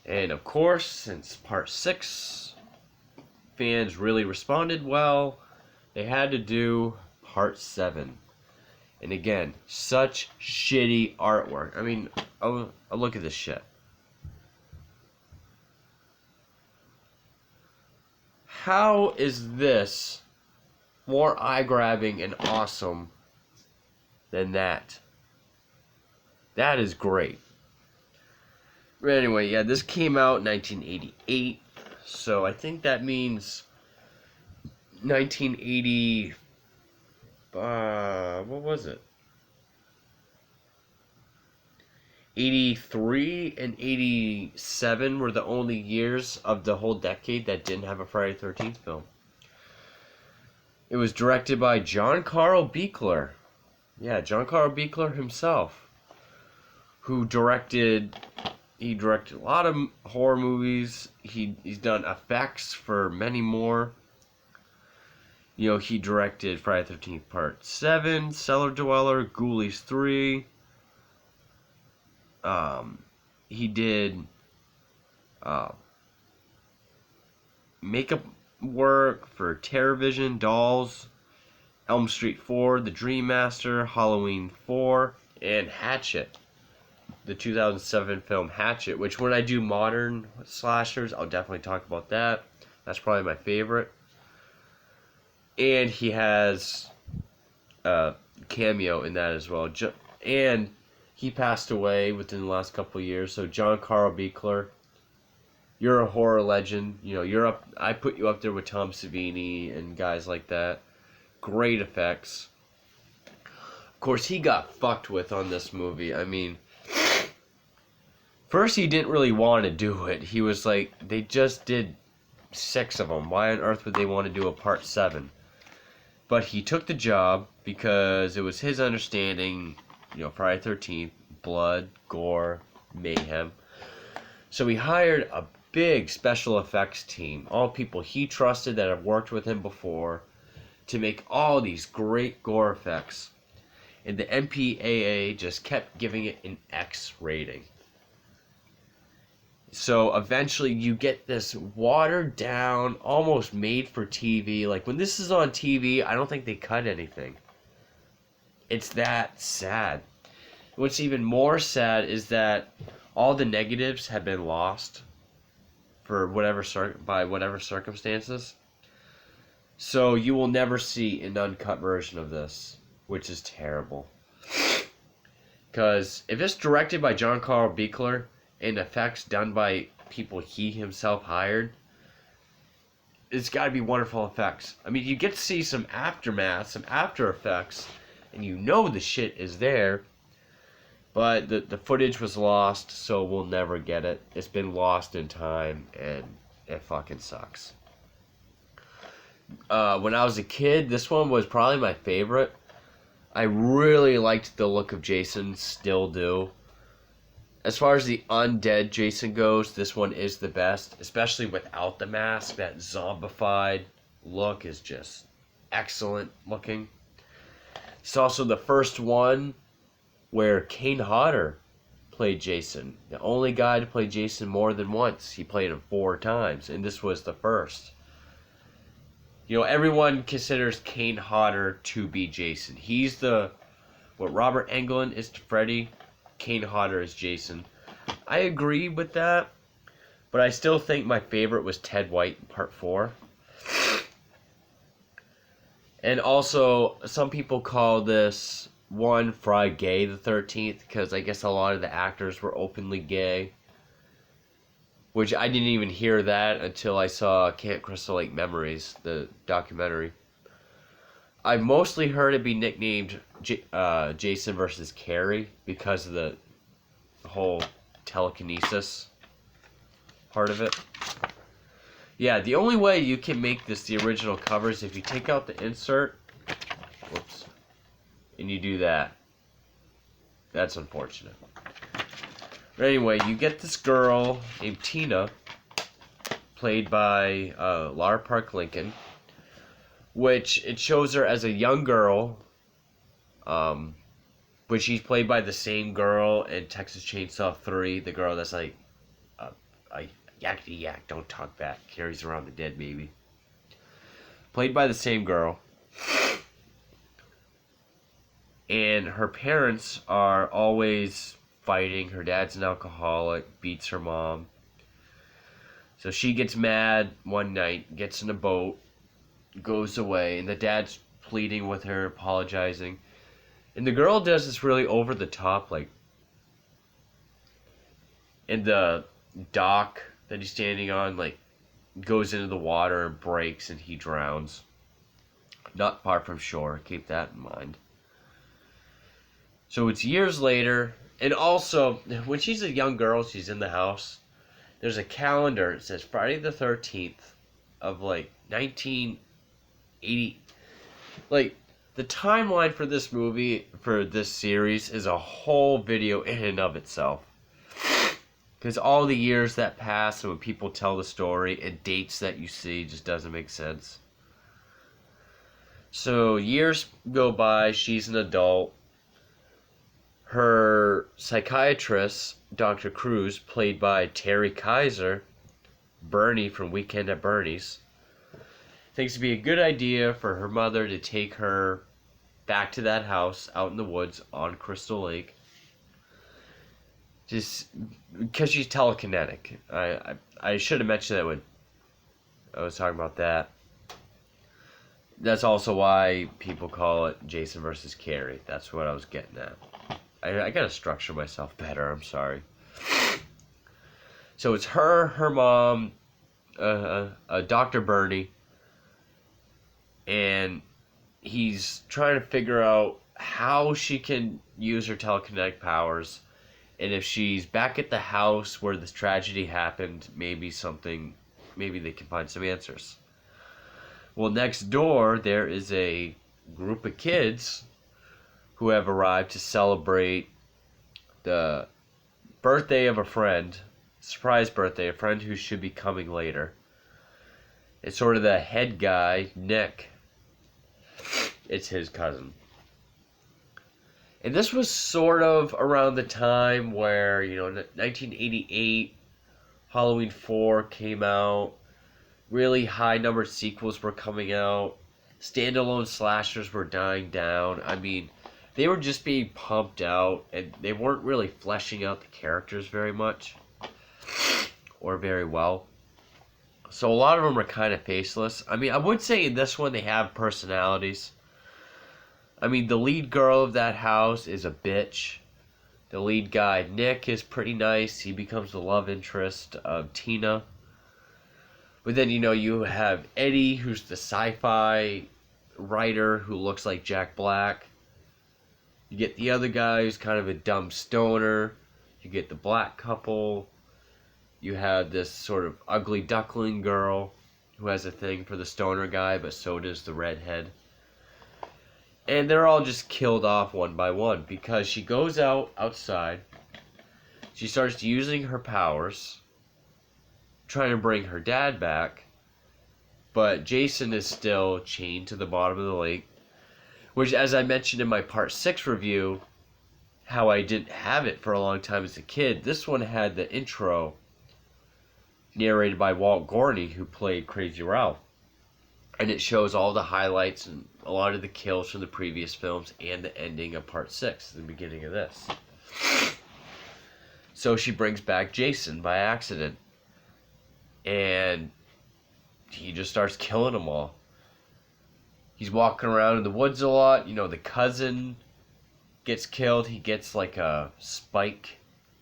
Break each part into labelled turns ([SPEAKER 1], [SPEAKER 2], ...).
[SPEAKER 1] And of course, since part 6 fans really responded well, they had to do part 7. And again, such shitty artwork. I mean, I'll look at this shit. How is this more eye-grabbing and awesome than that? That is great. But anyway, yeah, this came out in 1988. So I think that means 1980... what was it? 83 and 87 were the only years of the whole decade that didn't have a Friday the 13th film. It was directed by John Carl Buechler. Yeah, John Carl Buechler himself. Who directed... He directed a lot of horror movies. He's done effects for many more. You know, he directed Friday the 13th Part 7, Cellar Dweller, Ghoulies 3. He did makeup work for TerrorVision, Dolls, Elm Street 4, The Dream Master, Halloween 4, and Hatchet. The 2007 film Hatchet, which when I do modern slashers, I'll definitely talk about that. That's probably my favorite. And he has a cameo in that as well. And he passed away within the last couple of years. So John Carl Buechler, you're a horror legend. You know, you're up. I put you up there with Tom Savini and guys like that. Great effects. Of course, he got fucked with on this movie. I mean, first he didn't really want to do it. He was like, they just did 6 of them. Why on earth would they want to do a part 7? But he took the job because it was his understanding, you know, Friday the 13th, blood, gore, mayhem. So he hired a big special effects team, all people he trusted that have worked with him before, to make all these great gore effects. And the MPAA just kept giving it an X rating. So eventually you get this watered down, almost made for TV. Like when this is on TV, I don't think they cut anything. It's that sad. What's even more sad is that all the negatives have been lost for by whatever circumstances. So you will never see an uncut version of this, which is terrible. Because if it's directed by John Carl Buechler and effects done by people he himself hired, it's got to be wonderful effects. I mean, you get to see some aftermath, some after effects, and you know the shit is there, but the footage was lost, so we'll never get it. It's been lost in time, and it fucking sucks. When I was a kid, this one was probably my favorite. I really liked the look of Jason, still do. As far as the undead Jason goes, this one is the best, especially without the mask. That zombified look is just excellent looking. It's also the first one where Kane Hodder played Jason. The only guy to play Jason more than once. He played him 4 times, and this was the first. You know, everyone considers Kane Hodder to be Jason. He's what Robert Englund is to Freddy, Kane Hodder is Jason. I agree with that, but I still think my favorite was Ted White in Part 4. And also, some people call this one Friday the 13th, because I guess a lot of the actors were openly gay. Which I didn't even hear that until I saw Camp Crystal Lake Memories, the documentary. I mostly heard it be nicknamed Jason versus Carrie because of the whole telekinesis part of it. Yeah, the only way you can make this the original cover is if you take out the insert, whoops, and you do that. That's unfortunate. But anyway, you get this girl named Tina, played by Lara Park Lincoln, which it shows her as a young girl, but she's played by the same girl in Texas Chainsaw 3, the girl that's like yakety yak, don't talk back. Carries around the dead baby. Played by the same girl. And her parents are always fighting. Her dad's an alcoholic, beats her mom. So she gets mad one night, gets in a boat, goes away, and the dad's pleading with her, apologizing. And the girl does this really over the top, like, in the dock that he's standing on, like, goes into the water and breaks and he drowns. Not far from shore, keep that in mind. So it's years later, and also, when she's a young girl, she's in the house, there's a calendar, it says Friday the 13th of, like, 1980. Like, the timeline for this movie, for this series, is a whole video in and of itself. Because all the years that pass, and when people tell the story, and dates that you see, just doesn't make sense. So, years go by, she's an adult. Her psychiatrist, Dr. Cruz, played by Terry Kaiser, Bernie from Weekend at Bernie's, thinks it'd be a good idea for her mother to take her back to that house out in the woods on Crystal Lake. Just because she's telekinetic. I should have mentioned that when I was talking about that. That's also why people call it Jason versus Carrie. That's what I was getting at. I gotta structure myself better, I'm sorry. So it's her mom, Dr. Bernie, and he's trying to figure out how she can use her telekinetic powers, and if she's back at the house where this tragedy happened, maybe they can find some answers. Well, next door, there is a group of kids who have arrived to celebrate the birthday of a friend, surprise birthday, a friend who should be coming later. It's sort of the head guy, Nick. It's his cousin. And this was sort of around the time where, 1988, Halloween 4 came out. Really high numbered sequels were coming out. Standalone slashers were dying down. I mean, they were just being pumped out, and they weren't really fleshing out the characters very much. Or very well. So a lot of them are kind of faceless. I mean, I would say in this one they have personalities. I mean, the lead girl of that house is a bitch. The lead guy, Nick, is pretty nice. He becomes the love interest of Tina. But then, you have Eddie, who's the sci-fi writer who looks like Jack Black. You get the other guy who's kind of a dumb stoner. You get the black couple. You have this sort of ugly duckling girl who has a thing for the stoner guy, but so does the redhead. And they're all just killed off one by one because she goes outside. She starts using her powers, trying to bring her dad back. But Jason is still chained to the bottom of the lake. Which, as I mentioned in my Part 6 review, how I didn't have it for a long time as a kid, this one had the intro narrated by Walt Gorney, who played Crazy Ralph. And it shows all the highlights and a lot of the kills from the previous films and the ending of Part 6, the beginning of this. So she brings back Jason by accident. And he just starts killing them all. He's walking around in the woods a lot. The cousin gets killed. He gets like a spike,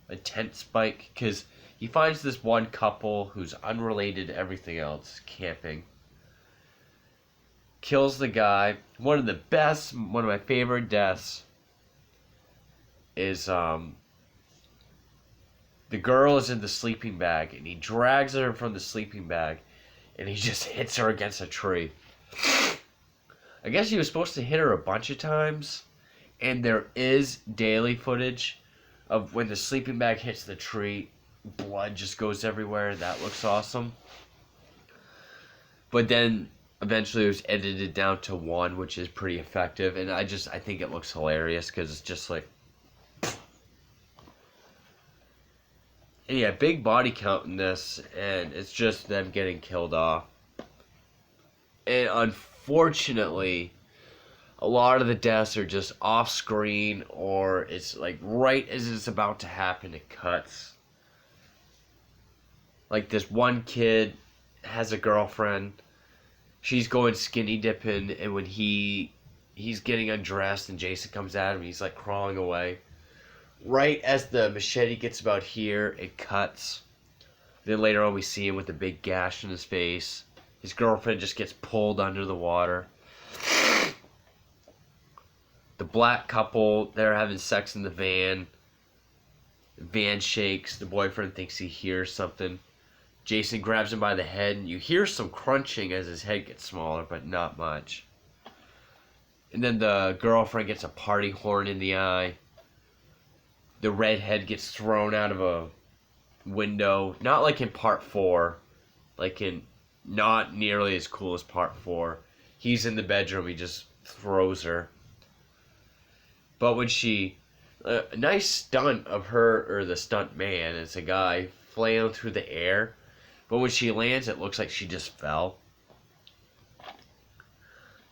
[SPEAKER 1] a tent spike, because he finds this one couple who's unrelated to everything else, camping. Kills the guy. One of my favorite deaths is the girl is in the sleeping bag, and he drags her from the sleeping bag, and he just hits her against a tree. I guess he was supposed to hit her a bunch of times, and there is daily footage of when the sleeping bag hits the tree, blood just goes everywhere. That looks awesome. But then eventually it was edited down to 1, which is pretty effective, and I think it looks hilarious because it's just like, And yeah, big body count in this, and it's just them getting killed off. And unfortunately, a lot of the deaths are just off screen, or it's like right as it's about to happen, it cuts. Like this one kid has a girlfriend. She's going skinny dipping, and when he's getting undressed, and Jason comes at him, he's like crawling away. Right as the machete gets about here, it cuts. Then later on, we see him with a big gash in his face. His girlfriend just gets pulled under the water. The black couple, they're having sex in the van. The van shakes. The boyfriend thinks he hears something. Jason grabs him by the head, and you hear some crunching as his head gets smaller, but not much. And then the girlfriend gets a party horn in the eye. The redhead gets thrown out of a window. Not like in part 4. Like in not nearly as cool as part 4. He's in the bedroom, he just throws her. But when she... a nice stunt of her, or the stunt man, it's a guy flailing through the air. But when she lands, it looks like she just fell.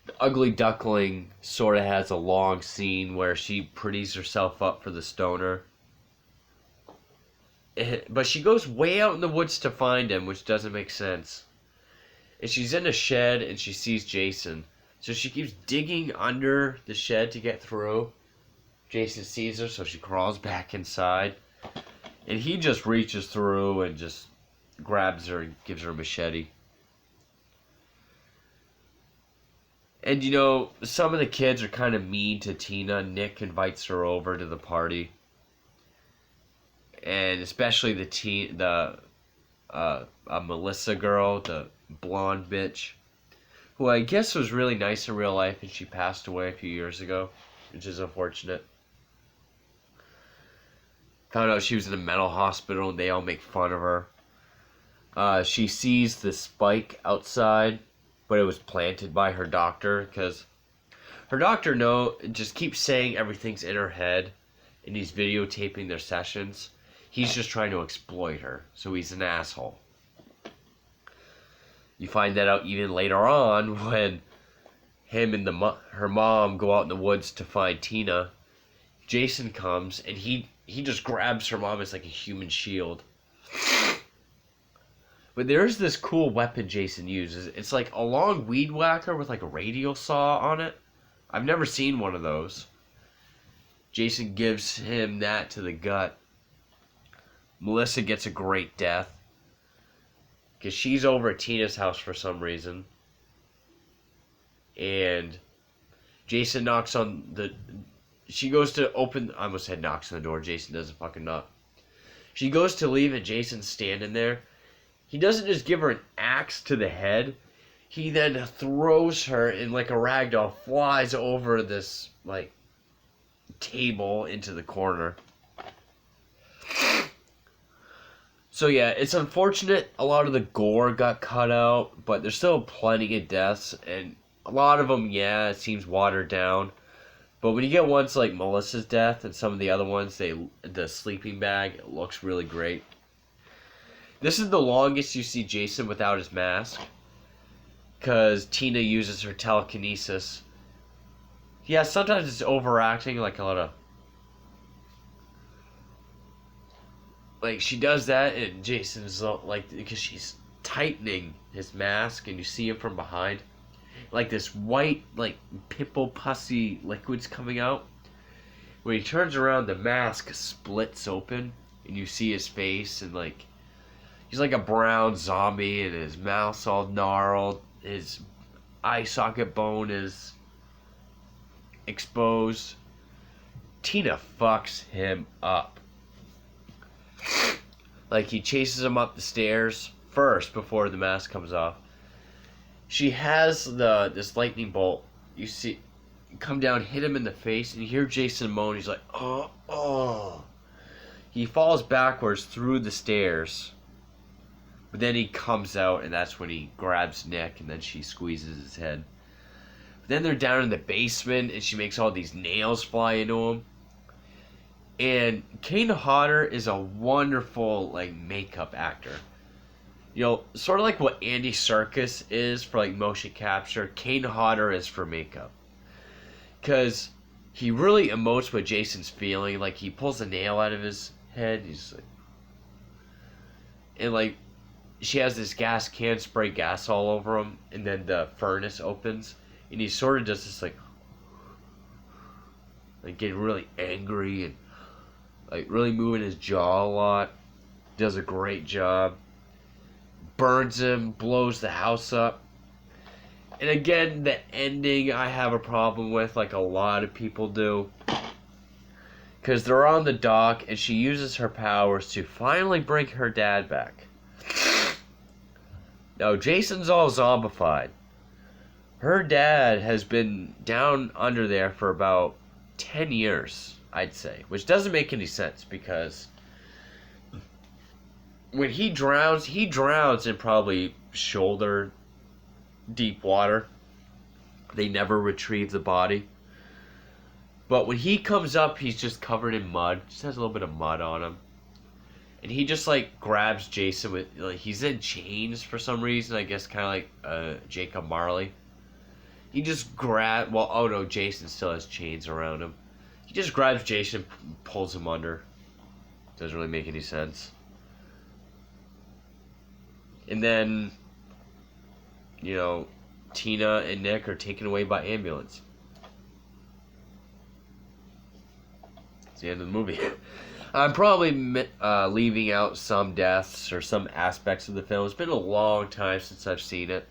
[SPEAKER 1] The ugly duckling sort of has a long scene where she pretties herself up for the stoner. But she goes way out in the woods to find him, which doesn't make sense. And she's in a shed, and she sees Jason. So she keeps digging under the shed to get through. Jason sees her, so she crawls back inside. And he just reaches through and just grabs her and gives her a machete. And you know, some of the kids are kind of mean to Tina. Nick invites her over to the party. And especially the Melissa girl, the blonde bitch, who I guess was really nice in real life, and she passed away a few years ago, which is unfortunate. Found out she was in a mental hospital, and they all make fun of her. She sees the spike outside, but it was planted by her doctor, because her doctor just keeps saying everything's in her head, and he's videotaping their sessions. He's just trying to exploit her, so he's an asshole. You find that out even later on when him and her mom go out in the woods to find Tina. Jason comes, and he just grabs her mom as like a human shield. But there's this cool weapon Jason uses. It's like a long weed whacker with like a radial saw on it. I've never seen one of those. Jason gives him that to the gut. Melissa gets a great death. Because she's over at Tina's house for some reason. And Jason knocks on the... She goes to open... I almost said knocks on the door. Jason doesn't fucking knock. She goes to leave and Jason's standing there. He doesn't just give her an axe to the head. He then throws her and like a ragdoll flies over this like table into the corner. So yeah, it's unfortunate a lot of the gore got cut out, but there's still plenty of deaths, and a lot of them, yeah, it seems watered down. But when you get ones like Melissa's death and some of the other ones, the sleeping bag, it looks really great. This is the longest you see Jason without his mask, because Tina uses her telekinesis. Yeah, sometimes it's overacting, like a lot of... Like, she does that, and Jason's like, because she's tightening his mask, and you see him from behind. Like, this white, like, pimple pussy liquid's coming out. When he turns around, the mask splits open, and you see his face, and, like, he's like a brown zombie, and his mouth's all gnarled. His eye socket bone is exposed. Tina fucks him up. Like, he chases him up the stairs first before the mask comes off. She has this lightning bolt. You see, come down, hit him in the face, and you hear Jason moan. He's like, oh. He falls backwards through the stairs. But then he comes out, and that's when he grabs Nick, and then she squeezes his head. But then they're down in the basement, and she makes all these nails fly into him. And Kane Hodder is a wonderful like makeup actor. You know, sort of like what Andy Serkis is for like motion capture, Kane Hodder is for makeup. Because he really emotes what Jason's feeling. Like, he pulls a nail out of his head. He's like... And, like, she has this gas can spray gas all over him. And then the furnace opens. And he sort of does this, like getting really angry. And, like, really moving his jaw a lot. Does a great job. Burns him. Blows the house up. And again, the ending I have a problem with, like a lot of people do. Because they're on the dock, and she uses her powers to finally bring her dad back. Now, Jason's all zombified. Her dad has been down under there for about 10 years, I'd say. Which doesn't make any sense, because when he drowns in probably shoulder deep water. They never retrieve the body. But when he comes up, he's just covered in mud. Just has a little bit of mud on him. And he just, like, grabs Jason with... Like, he's in chains for some reason. I guess kind of like Jacob Marley. He just grabs... Well, oh no, Jason still has chains around him. He just grabs Jason and pulls him under. Doesn't really make any sense. And then... You know, Tina and Nick are taken away by ambulance. It's the end of the movie. I'm probably leaving out some deaths or some aspects of the film. It's been a long time since I've seen it.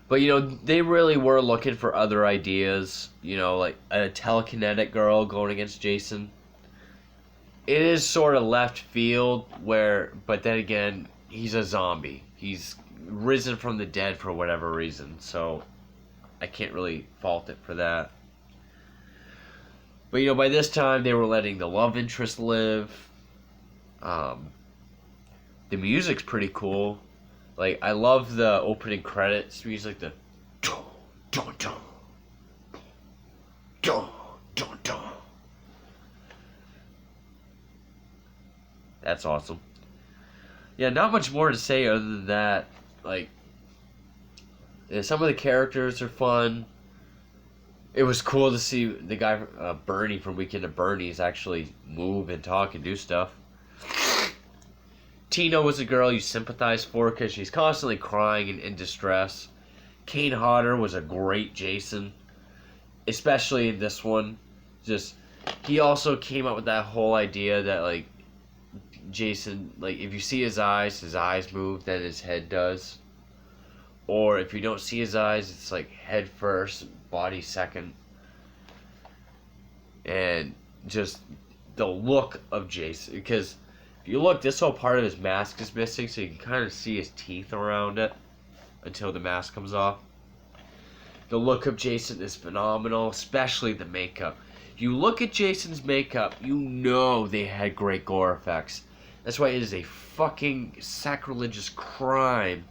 [SPEAKER 1] But, you know, they really were looking for other ideas. You know, like a telekinetic girl going against Jason. It is sort of left field where, but then again, he's a zombie. He's risen from the dead for whatever reason, so I can't really fault it for that. But, you know, by this time, they were letting the love interest live. The music's pretty cool. Like, I love the opening credits music, the... Dun, dun, dun, dun, dun, dun. That's awesome. Yeah, not much more to say other than that. Like, yeah, some of the characters are fun. It was cool to see the guy, Bernie from Weekend at Bernie's, actually move and talk and do stuff. Tina was a girl you sympathize for because she's constantly crying and in distress. Kane Hodder was a great Jason, especially in this one. Just, he also came up with that whole idea that, like, Jason, like, if you see his eyes move, then his head does. Or if you don't see his eyes, it's like head first, body second. And just the look of Jason, because if you look, this whole part of his mask is missing, so you can kind of see his teeth around it until the mask comes off. The look of Jason is phenomenal, especially the makeup. You look at Jason's makeup, you know they had great gore effects. That's why it is a fucking sacrilegious crime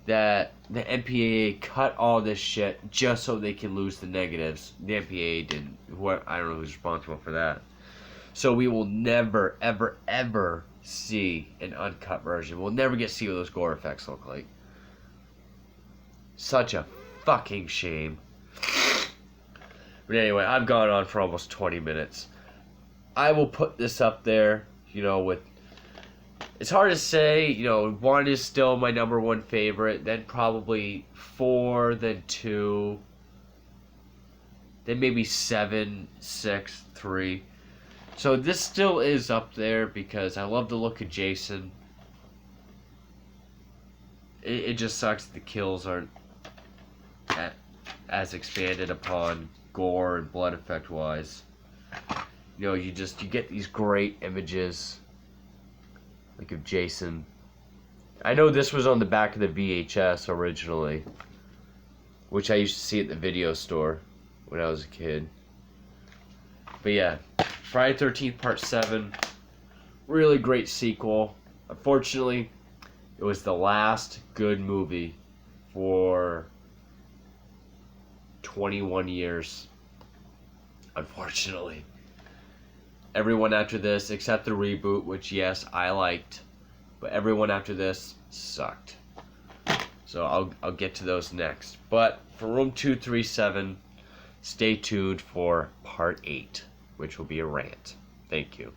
[SPEAKER 1] that the MPAA cut all this shit just so they can lose the negatives. The MPAA didn't. I don't know who's responsible for that. So we will never, ever, ever see an uncut version. We'll never get to see what those gore effects look like. Such a fucking shame. But anyway, I've gone on for almost 20 minutes. I will put this up there, you know, with... It's hard to say, you know, 1 is still my number 1 favorite, then probably 4, then 2, then maybe 7, 6, 3. So this still is up there because I love the look of Jason. It just sucks that the kills aren't as expanded upon gore and blood effect wise. You know, you get these great images like of Jason. I know this was on the back of the VHS originally, which I used to see at the video store when I was a kid. But yeah, Friday the 13th Part 7, really great sequel. Unfortunately, it was the last good movie for 21 years. unfortunately. Everyone after this, except the reboot, which yes, I liked, but everyone after this sucked. So I'll get to those next. But for Room 237, stay tuned for Part 8, which will be a rant. Thank you.